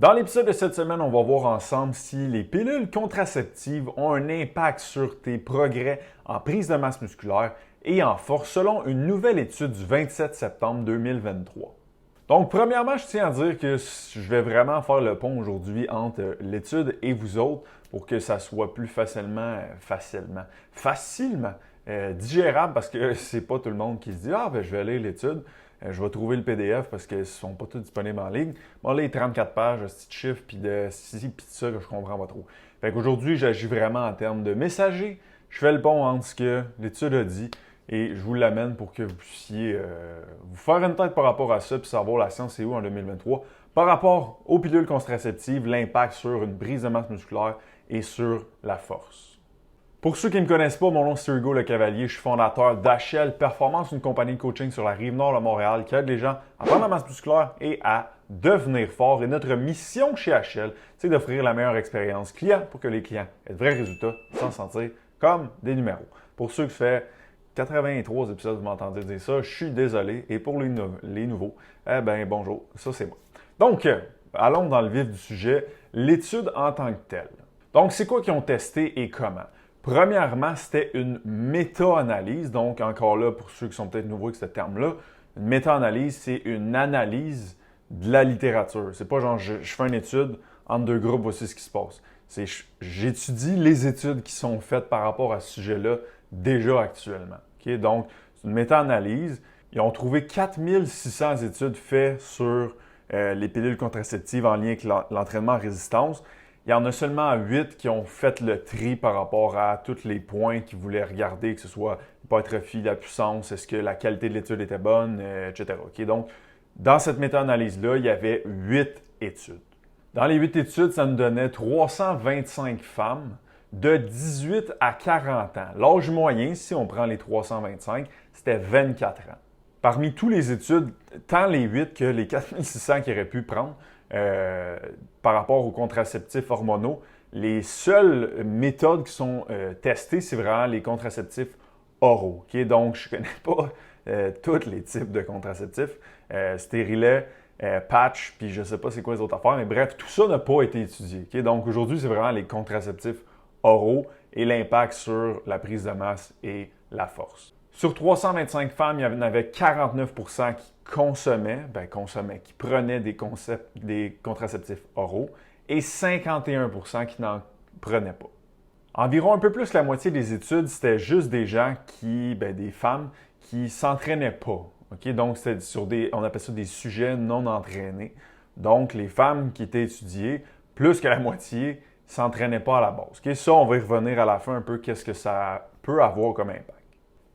Dans l'épisode de cette semaine, on va voir ensemble si les pilules contraceptives ont un impact sur tes progrès en prise de masse musculaire et en force selon une nouvelle étude du 27 septembre 2023. Donc, premièrement, je tiens à dire que je vais vraiment faire le pont aujourd'hui entre l'étude et vous autres pour que ça soit plus facilement digérable parce que c'est pas tout le monde qui se dit « Ah, ben, je vais lire l'étude. Je vais trouver le PDF parce qu'ils ne sont pas tous disponibles en ligne. » Bon, là, les 34 pages de petits chiffres, puis de ci, puis de ça, que je comprends pas trop. Fait qu'aujourd'hui, j'agis vraiment en termes de messager. Je fais le pont entre ce que l'étude a dit et je vous l'amène pour que vous puissiez vous faire une tête par rapport à ça, puis savoir la science c'est où en 2023, par rapport aux pilules contraceptives, l'impact sur une prise de masse musculaire et sur la force. Pour ceux qui ne me connaissent pas, mon nom c'est Hugo Le Cavalier, je suis fondateur d'HL Performance, une compagnie de coaching sur la Rive-Nord de Montréal qui aide les gens à prendre la masse musculaire et à devenir fort. Et notre mission chez HL, c'est d'offrir la meilleure expérience client pour que les clients aient de vrais résultats sans se sentir comme des numéros. Pour ceux qui font 83 épisodes, vous m'entendez dire ça, je suis désolé. Et pour les nouveaux, bonjour, ça c'est moi. Donc, allons dans le vif du sujet, l'étude en tant que telle. Donc, c'est quoi qu'ils ont testé et comment? Premièrement, c'était une méta-analyse. Donc, encore là, pour ceux qui sont peut-être nouveaux avec ce terme-là, une méta-analyse, c'est une analyse de la littérature. C'est pas genre je fais une étude entre deux groupes, voici ce qui se passe. C'est j'étudie les études qui sont faites par rapport à ce sujet-là déjà actuellement. Okay? Donc, c'est une méta-analyse. Ils ont trouvé 4600 études faites sur les pilules contraceptives en lien avec l'entraînement en résistance. Il y en a seulement 8 qui ont fait le tri par rapport à tous les points qu'ils voulaient regarder, que ce soit l'hypertrophie, la puissance, est-ce que la qualité de l'étude était bonne, etc. Okay? Donc, dans cette méta-analyse-là, il y avait 8 études. Dans les 8 études, ça nous donnait 325 femmes de 18 à 40 ans. L'âge moyen, si on prend les 325, c'était 24 ans. Parmi toutes les études, tant les 8 que les 4600 qu'ils auraient pu prendre, par rapport aux contraceptifs hormonaux, les seules méthodes qui sont testées, c'est vraiment les contraceptifs oraux. Okay? Donc, je ne connais pas tous les types de contraceptifs, stérilet, patch, puis je ne sais pas c'est quoi les autres affaires, mais bref, tout ça n'a pas été étudié. Okay? Donc, aujourd'hui, c'est vraiment les contraceptifs oraux et l'impact sur la prise de masse et la force. Sur 325 femmes, il y en avait 49% qui qui prenaient des contraceptifs oraux et 51% qui n'en prenaient pas. Environ un peu plus que la moitié des études, c'était juste des gens des femmes qui ne s'entraînaient pas. Okay? Donc, c'était on appelle ça des sujets non entraînés. Donc, les femmes qui étaient étudiées, plus que la moitié, ne s'entraînaient pas à la base. Okay? Ça, on va y revenir à la fin un peu, qu'est-ce que ça peut avoir comme impact.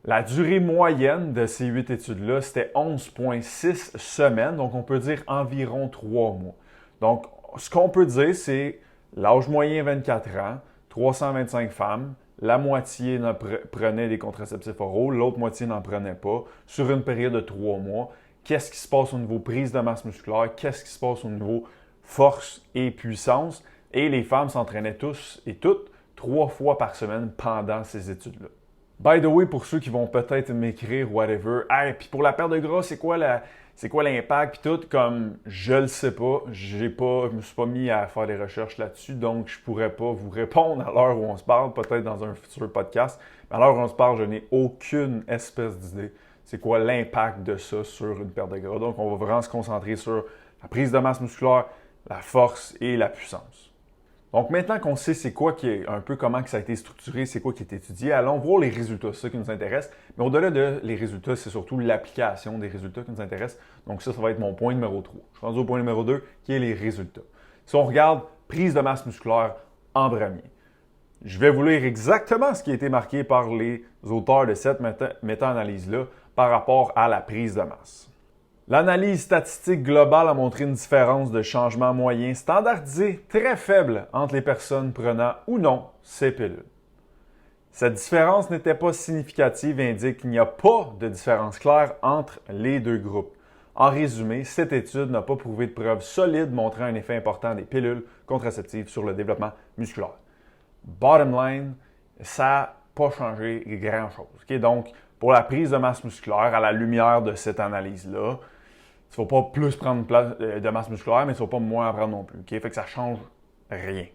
La durée moyenne de ces 8 études-là, c'était 11,6 semaines, donc on peut dire environ 3 mois. Donc, ce qu'on peut dire, c'est l'âge moyen 24 ans, 325 femmes, la moitié prenait des contraceptifs oraux, l'autre moitié n'en prenait pas, sur une période de 3 mois. Qu'est-ce qui se passe au niveau prise de masse musculaire? Qu'est-ce qui se passe au niveau force et puissance? Et les femmes s'entraînaient tous et toutes 3 fois par semaine pendant ces études-là. By the way, pour ceux qui vont peut-être m'écrire, whatever, « Hey, puis pour la perte de gras, c'est quoi l'impact? » Puis tout, comme je le sais pas, je me suis pas mis à faire des recherches là-dessus, donc je pourrais pas vous répondre à l'heure où on se parle, peut-être dans un futur podcast. Mais à l'heure où on se parle, je n'ai aucune espèce d'idée. C'est quoi l'impact de ça sur une perte de gras? Donc, on va vraiment se concentrer sur la prise de masse musculaire, la force et la puissance. Donc, maintenant qu'on sait c'est quoi qui est un peu comment que ça a été structuré, c'est quoi qui est étudié, allons voir les résultats, c'est ça qui nous intéresse. Mais au-delà de les résultats, c'est surtout l'application des résultats qui nous intéresse. Donc, ça va être mon point numéro 3. Je suis rendu au point numéro 2, qui est les résultats. Si on regarde prise de masse musculaire en premier, je vais vous lire exactement ce qui a été marqué par les auteurs de cette méta-analyse-là par rapport à la prise de masse. L'analyse statistique globale a montré une différence de changement moyen standardisé très faible entre les personnes prenant ou non ces pilules. Cette différence n'était pas significative et indique qu'il n'y a pas de différence claire entre les deux groupes. En résumé, cette étude n'a pas prouvé de preuves solides montrant un effet important des pilules contraceptives sur le développement musculaire. Bottom line, ça n'a pas changé grand-chose. Okay? Donc, pour la prise de masse musculaire, à la lumière de cette analyse-là, Tu ne vas pas plus prendre de masse musculaire, mais tu ne vas pas moins en prendre non plus. Okay? Fait que ça ne change rien.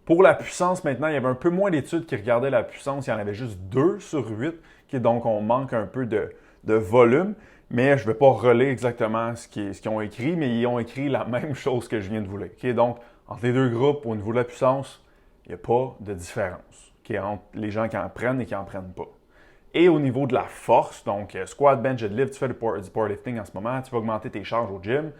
Pour la puissance, maintenant, il y avait un peu moins d'études qui regardaient la puissance. Il y en avait juste 2 sur 8. Okay? Donc, on manque un peu de volume. Mais je ne vais pas relayer exactement ce qu'ils ont écrit, mais ils ont écrit la même chose que je viens de vous lire. Okay? Donc, entre les deux groupes, au niveau de la puissance, il n'y a pas de différence entre les gens qui en prennent et qui n'en prennent pas. Et au niveau de la force, donc squat, bench, deadlift, tu fais du powerlifting en ce moment, tu vas augmenter tes charges au gym.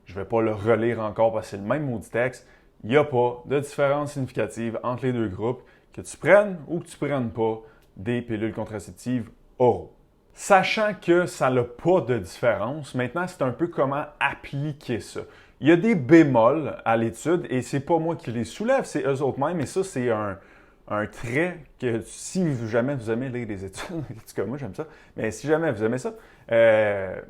Je ne vais pas le relire encore parce que c'est le même maudit texte. Il n'y a pas de différence significative entre les deux groupes, que tu prennes ou que tu ne prennes pas des pilules contraceptives oraux. Sachant que ça n'a pas de différence, maintenant, c'est un peu comment appliquer ça. Il y a des bémols à l'étude et c'est pas moi qui les soulève, c'est eux autres mêmes, et ça, c'est un trait que si jamais vous aimez lire des études, en tout cas, moi, j'aime ça, mais si jamais vous aimez ça, vous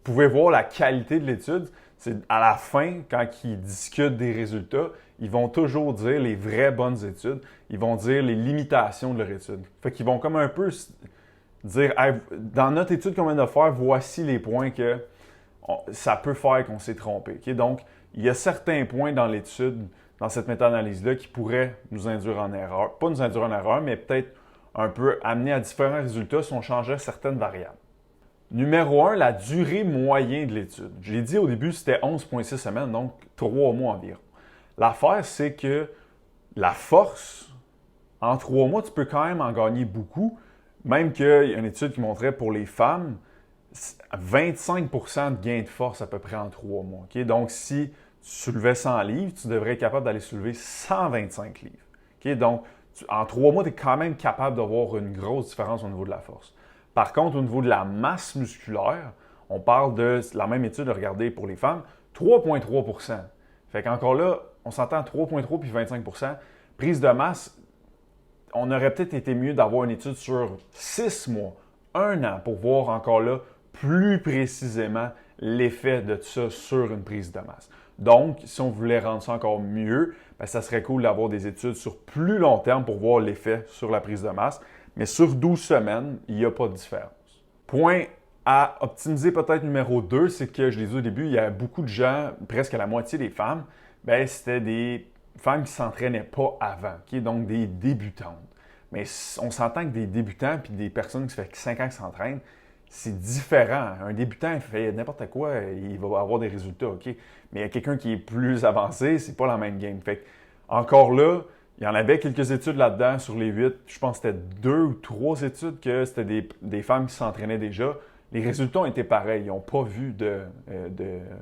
pouvez voir la qualité de l'étude. C'est à la fin, quand ils discutent des résultats, ils vont toujours dire les vraies bonnes études, ils vont dire les limitations de leur étude. Fait qu'ils vont comme un peu dire, hey, dans notre étude qu'on vient de faire, voici les points que ça peut faire qu'on s'est trompé. Okay? Donc, il y a certains points dans l'étude, dans cette méta-analyse-là, qui pourraient nous induire en erreur. Pas nous induire en erreur, mais peut-être un peu amener à différents résultats si on changeait certaines variables. Numéro 1, la durée moyenne de l'étude. J'ai dit au début, c'était 11,6 semaines, donc 3 mois environ. L'affaire, c'est que la force, en 3 mois, tu peux quand même en gagner beaucoup. Même qu'il y a une étude qui montrait pour les femmes, 25% de gain de force à peu près en 3 mois. Okay? Donc, si tu soulevais 100 livres, tu devrais être capable d'aller soulever 125 livres. Okay? Donc, en 3 mois, tu es quand même capable d'avoir une grosse différence au niveau de la force. Par contre, au niveau de la masse musculaire, on parle de la même étude, regardez pour les femmes, 3,3%. Fait qu'encore là, on s'entend 3,3 puis 25%. Prise de masse, on aurait peut-être été mieux d'avoir une étude sur 6 mois, 1 an, pour voir encore là plus précisément l'effet de ça sur une prise de masse. Donc, si on voulait rendre ça encore mieux, bien, ça serait cool d'avoir des études sur plus long terme pour voir l'effet sur la prise de masse. Mais sur 12 semaines, il n'y a pas de différence. Point à optimiser peut-être numéro 2, c'est que je l'ai dit au début, il y a beaucoup de gens, presque la moitié des femmes, bien, c'était des femmes qui ne s'entraînaient pas avant, okay? Donc des débutantes. Mais on s'entend que des débutants puis des personnes qui ça fait 5 ans qu'ils s'entraînent, c'est différent. Un débutant, il fait n'importe quoi, il va avoir des résultats, OK? Mais il y a quelqu'un qui est plus avancé, c'est pas la même game. Fait que, encore là, il y en avait quelques études là-dedans sur les 8. Je pense que c'était 2 ou 3 études que c'était des femmes qui s'entraînaient déjà. Les résultats ont été pareils. Ils n'ont pas vu de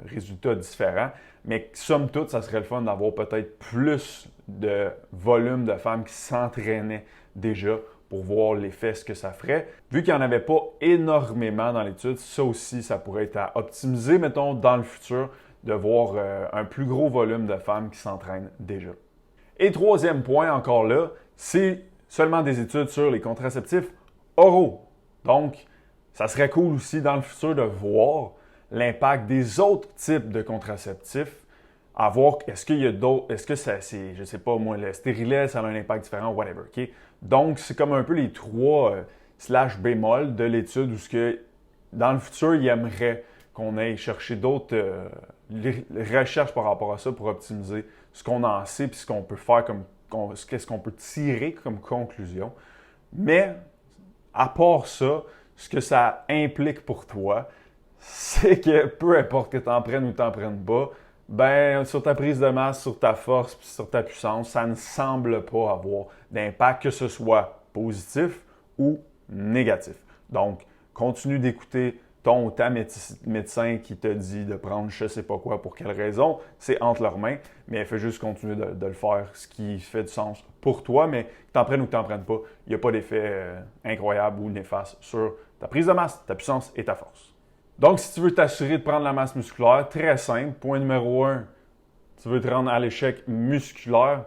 résultats différents. Mais somme toute, ça serait le fun d'avoir peut-être plus de volume de femmes qui s'entraînaient déjà pour voir l'effet, ce que ça ferait. Vu qu'il n'y en avait pas énormément dans l'étude, ça aussi, ça pourrait être à optimiser, mettons, dans le futur, de voir un plus gros volume de femmes qui s'entraînent déjà. Et troisième point, encore là, c'est seulement des études sur les contraceptifs oraux. Donc, ça serait cool aussi dans le futur de voir l'impact des autres types de contraceptifs, à voir est-ce qu'il y a d'autres, est-ce que c'est, je sais pas moi, le stérilet, ça a un impact différent, whatever. Okay? Donc, c'est comme un peu les 3 slash bémols de l'étude où ce que, dans le futur, il aimerait qu'on aille chercher d'autres recherches par rapport à ça pour optimiser ce qu'on en sait et ce qu'on peut faire qu'est-ce qu'on peut tirer comme conclusion. Mais, à part ça, ce que ça implique pour toi, c'est que peu importe que tu en prennes ou tu n'en prennes pas, ben, sur ta prise de masse, sur ta force, puis sur ta puissance, ça ne semble pas avoir d'impact, que ce soit positif ou négatif. Donc, continue d'écouter ton ou ta médecin qui te dit de prendre je ne sais pas quoi, pour quelle raison, c'est entre leurs mains, mais fais juste continuer de le faire, ce qui fait du sens pour toi, mais que tu en prennes ou que tu n'en prennes pas, il n'y a pas d'effet incroyable ou néfaste sur ta prise de masse, ta puissance et ta force. Donc, si tu veux t'assurer de prendre la masse musculaire, très simple. Point numéro 1, tu veux te rendre à l'échec musculaire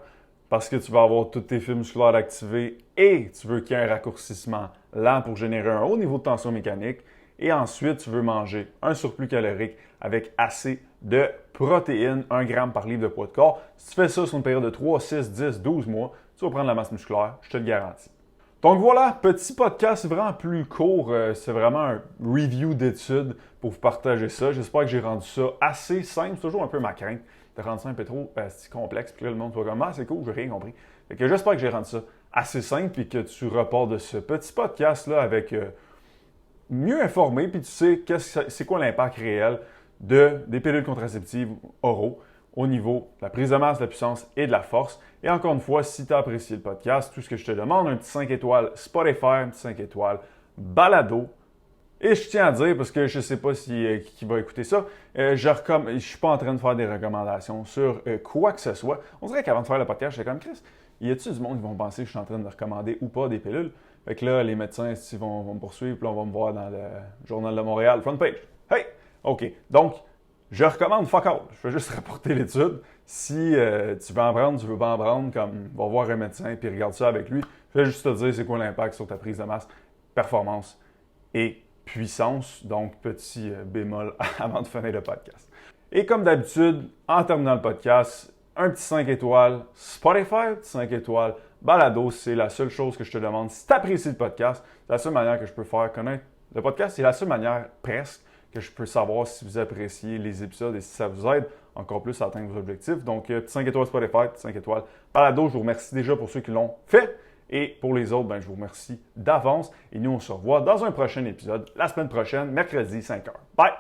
parce que tu vas avoir tous tes fibres musculaires activées et tu veux qu'il y ait un raccourcissement lent pour générer un haut niveau de tension mécanique. Et ensuite, tu veux manger un surplus calorique avec assez de protéines, 1 gramme par livre de poids de corps. Si tu fais ça sur une période de 3, 6, 10, 12 mois, tu vas prendre la masse musculaire, je te le garantis. Donc voilà, petit podcast vraiment plus court. C'est vraiment un review d'études pour vous partager ça. J'espère que j'ai rendu ça assez simple. C'est toujours un peu ma crainte de rendre ça un peu trop complexe. Puis là, le monde soit comme, ah, c'est cool, j'ai rien compris. Fait que j'espère que j'ai rendu ça assez simple et que tu repars de ce petit podcast-là avec mieux informé. Puis tu sais c'est quoi l'impact réel des pilules contraceptives oraux au niveau de la prise de masse, de la puissance et de la force. Et encore une fois, si tu as apprécié le podcast, tout ce que je te demande, un petit 5 étoiles Spotify, un petit 5 étoiles Balado. Et je tiens à dire, parce que je ne sais pas qui va écouter ça, je ne suis pas en train de faire des recommandations sur quoi que ce soit. On dirait qu'avant de faire le podcast, j'étais comme Chris, y a-t-il du monde qui vont penser que je suis en train de recommander ou pas des pilules? Fait que là, les médecins ils vont me poursuivre, puis là, on va me voir dans le Journal de Montréal, front page. Hey! OK. Donc, je recommande fuck all. Je vais juste rapporter l'étude. Si tu veux en prendre, tu veux pas en prendre, comme va voir un médecin puis regarde ça avec lui. Je vais juste te dire c'est quoi l'impact sur ta prise de masse, performance et puissance. Donc, petit bémol avant de finir le podcast. Et comme d'habitude, en terminant le podcast, un petit 5 étoiles Spotify, un petit 5 étoiles Balado, c'est la seule chose que je te demande. Si tu apprécies le podcast, c'est la seule manière que je peux faire connaître le podcast. C'est la seule manière presque que je peux savoir si vous appréciez les épisodes et si ça vous aide encore plus à atteindre vos objectifs. Donc, 5 étoiles Spotify, 5 étoiles Balado. Je vous remercie déjà pour ceux qui l'ont fait. Et pour les autres, je vous remercie d'avance. Et nous, on se revoit dans un prochain épisode la semaine prochaine, mercredi, 5h. Bye!